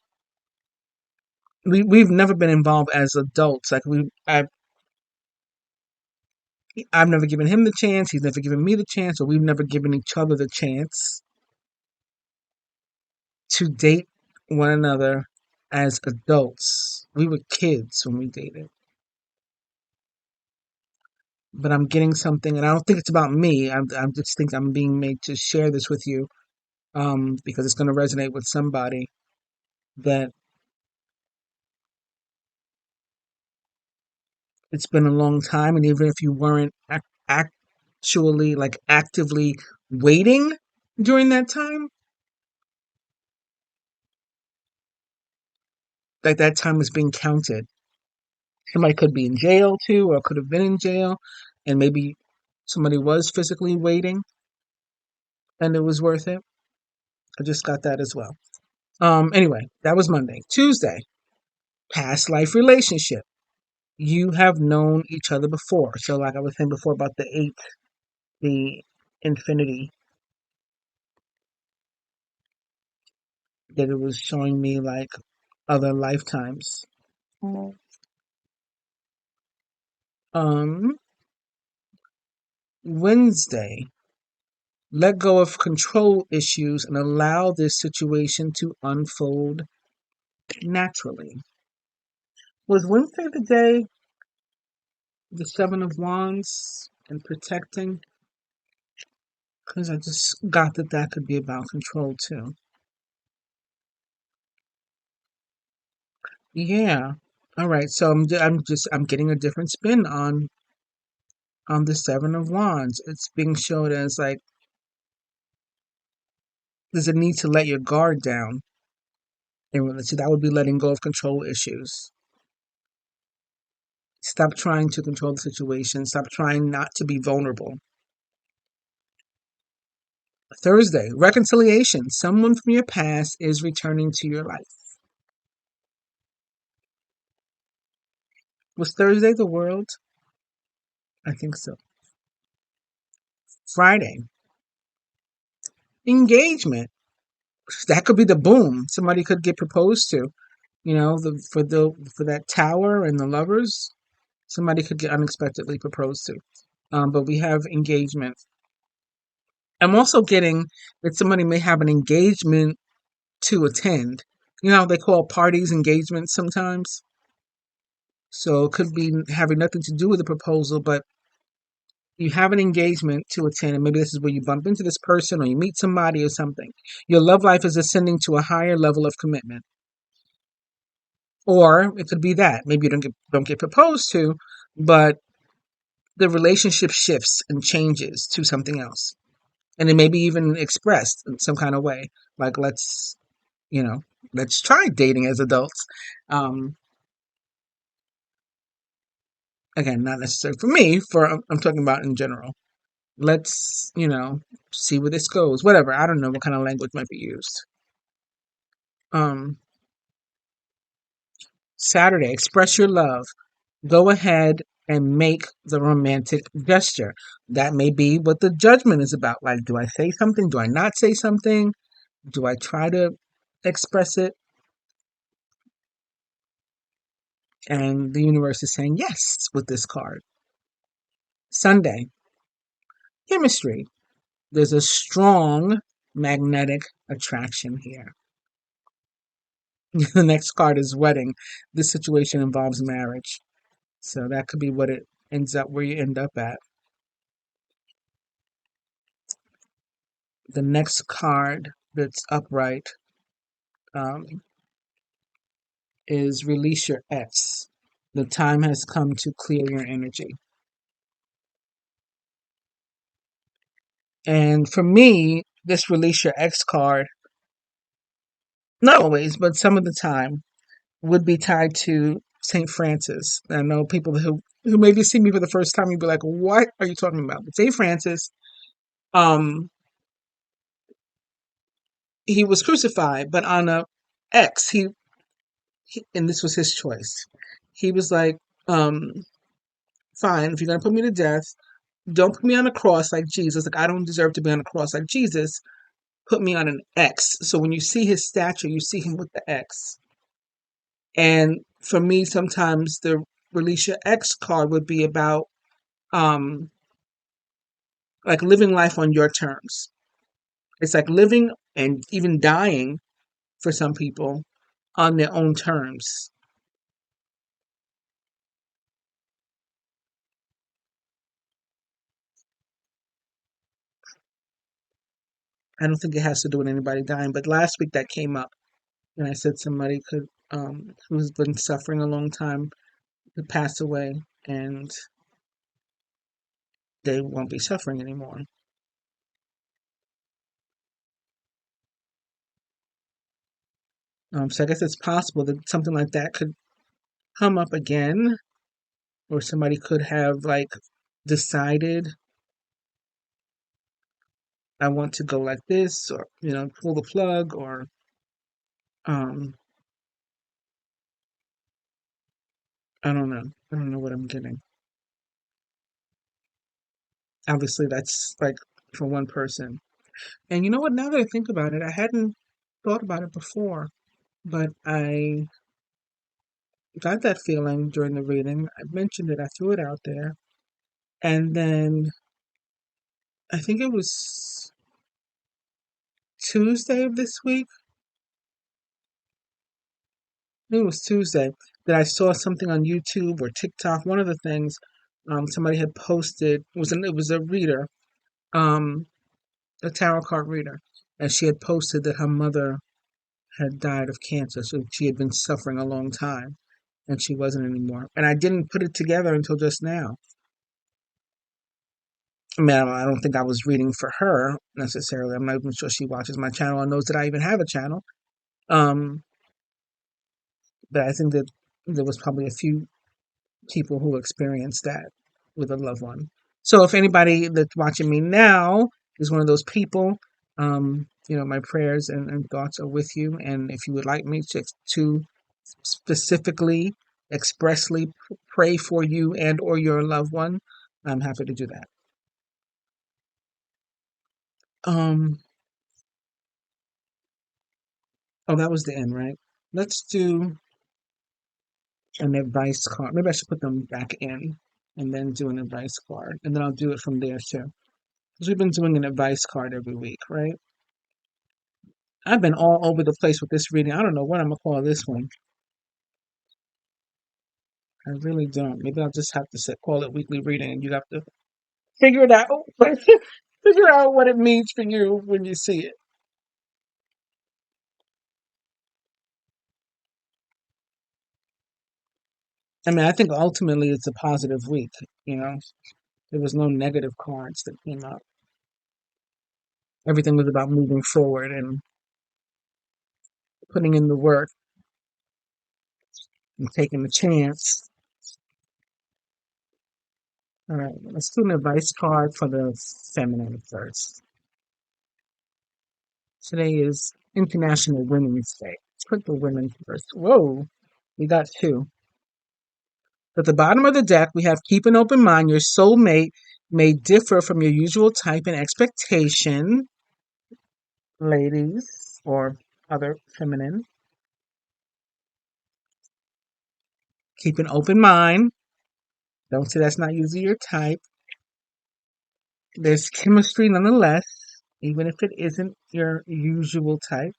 We've never been involved as adults. Like I've never given him the chance. He's never given me the chance, or we've never given each other the chance to date one another as adults. We were kids when we dated. But I'm getting something, and I don't think it's about me. I just think I'm being made to share this with you, because it's going to resonate with somebody. That it's been a long time, and even if you weren't actually like actively waiting during that time, like that time was being counted. Somebody could be in jail too, or could have been in jail, and maybe somebody was physically waiting, and it was worth it. I just got that as well. Anyway, that was Monday. Tuesday, past life relationship. You have known each other before. So, like I was saying before about the eight, the infinity, that it was showing me like other lifetimes. Um, Wednesday. Let go of control issues and allow this situation to unfold naturally. Was Wednesday the day, the Seven of Wands and protecting? Because I just got that that could be about control too. Yeah. All right. So I'm getting a different spin on the Seven of Wands. It's being shown as like there's a need to let your guard down. And so that would be letting go of control issues. Stop trying to control the situation. Stop trying not to be vulnerable. Thursday, reconciliation. Someone from your past is returning to your life. Was Thursday the world? I think so. Friday, engagement. That could be the boom. Somebody could get proposed to. For that tower and the lovers, somebody could get unexpectedly proposed to. But we have engagement. I'm also getting that somebody may have an engagement to attend. You know how they call parties engagements sometimes? So it could be having nothing to do with the proposal, but you have an engagement to attend, and maybe this is where you bump into this person or you meet somebody or something. Your love life is ascending to a higher level of commitment. Or it could be that maybe you don't get proposed to, but the relationship shifts and changes to something else. And it may be even expressed in some kind of way. Like you know, let's try dating as adults. Um, Again, not necessarily for me, I'm talking about in general. Let's, see where this goes. Whatever. I don't know what kind of language might be used. Um, Saturday, express your love. Go ahead and make the romantic gesture. That may be what the judgment is about. Like, do I say something? Do I not say something? Do I try to express it? And the universe is saying yes with this card. Sunday, chemistry. There's a strong magnetic attraction here. The next card is wedding. This situation involves marriage. So that could be what it ends up where you end up at. The next card that's upright um, is release your ex. The time has come to clear your energy. And for me, this release your ex card, not always, but some of the time, would be tied to St. Francis. I know people who maybe see me for the first time, you'd be like, what are you talking about? But St. Francis, um, he was crucified, but on a X, and this was his choice. He was like, um, fine, if you're going to put me to death, don't put me on a cross like Jesus. Like, I don't deserve to be on a cross like Jesus. Put me on an X. So when you see his statue, you see him with the X. And for me, sometimes the release your X card would be about um like living life on your terms. It's like living and even dying for some people on their own terms. I don't think it has to do with anybody dying, but last week that came up and I said somebody could who's been suffering a long time could pass away and they won't be suffering anymore. So I guess it's possible that something like that could come up again, or somebody could have like decided I want to go like this, or pull the plug, or um, I don't know. I don't know what I'm getting. Obviously, that's like for one person. And you know what? Now that I think about it, I hadn't thought about it before, but I got that feeling during the reading. I mentioned it. I threw it out there, and then I think it was. Tuesday of this week. I think it was Tuesday that I saw something on YouTube or TikTok. One of the things somebody had posted it was a reader, um, a tarot card reader, and she had posted that her mother had died of cancer, so she had been suffering a long time, and she wasn't anymore. And I didn't put it together until just now. I mean, I don't think I was reading for her necessarily. I'm not even sure she watches my channel and knows that I even have a channel. Um, but I think that there was probably a few people who experienced that with a loved one. So if anybody that's watching me now is one of those people, my prayers and thoughts are with you. And if you would like me to specifically, expressly pray for you and or your loved one, I'm happy to do that. Um, oh, that was the end, right? Let's do an advice card. Maybe I should put them back in and then do an advice card. And then I'll do it from there too. Because we've been doing an advice card every week, right? I've been all over the place with this reading. I don't know what I'm gonna call this one. I really don't. Maybe I'll just have to call it weekly reading, and you have to figure it out. Figure out what it means for you when you see it. I mean, I think ultimately it's a positive week. You know, there was no negative cards that came up. Everything was about moving forward and putting in the work and taking the chance. All right, let's do an advice card for the feminine first. Today is International Women's Day. Let's put the women first. Whoa, we got two. At the bottom of the deck, we have keep an open mind. Your soulmate may differ from your usual type and expectation, ladies, or other feminine. Keep an open mind. Don't say that's not usually your type. There's chemistry nonetheless, even if it isn't your usual type.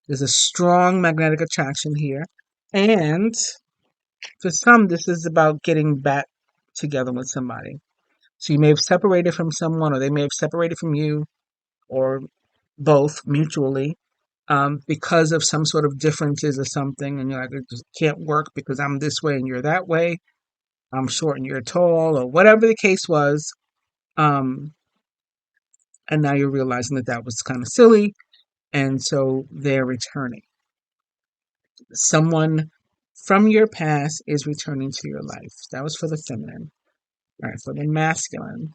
There's a strong magnetic attraction here. And for some, this is about getting back together with somebody. So you may have separated from someone, or they may have separated from you, or both mutually, because of some sort of differences or something. And you're like, it just can't work because I'm this way and you're that way. I'm short and you're tall, or whatever the case was. Um, and now you're realizing that that was kind of silly. And so they're returning. Someone from your past is returning to your life. That was for the feminine. All right, for the masculine.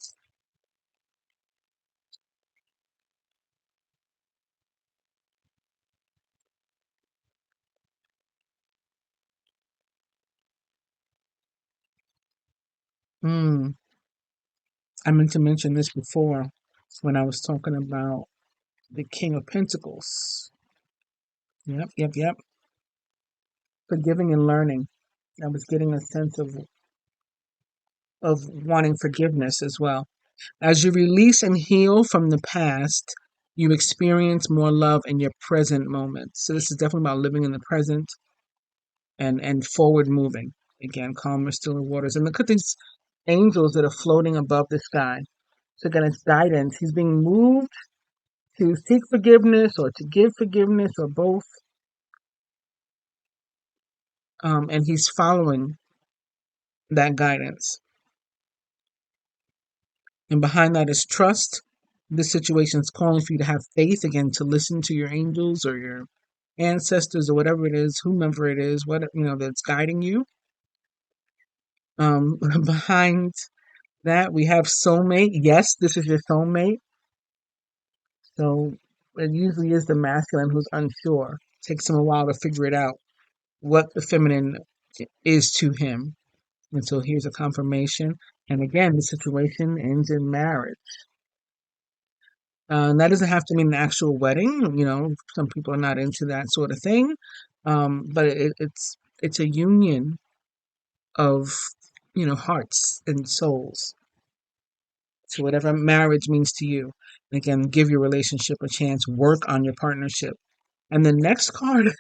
Hmm. I meant to mention this before when I was talking about the King of Pentacles. Yep, yep, yep. Forgiving and learning. I was getting a sense of wanting forgiveness as well. As you release and heal from the past, you experience more love in your present moment. So this is definitely about living in the present and forward moving. Again, calmer, stiller waters. And look at these angels that are floating above the sky. So again, it's guidance. He's being moved to seek forgiveness or to give forgiveness or both. And he's following that guidance. And behind that is trust. This situation is calling for you to have faith again, to listen to your angels or your ancestors or whatever it is, whomever it is, what that's guiding you. Behind that we have soulmate. Yes, this is your soulmate. So it usually is the masculine who's unsure. It takes him a while to figure it out what the feminine is to him. And so here's a confirmation. And again, the situation ends in marriage. That doesn't have to mean an actual wedding. Some people are not into that sort of thing. But it's a union of hearts and souls. So whatever marriage means to you. Again, give your relationship a chance, work on your partnership. And the next card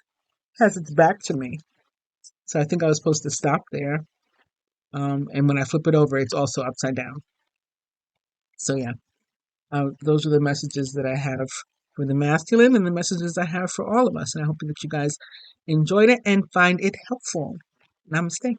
has its back to me. So I think I was supposed to stop there. And when I flip it over, it's also upside down. So yeah, those are the messages that I have for the masculine and the messages I have for all of us. And I hope that you guys enjoyed it and find it helpful. Namaste.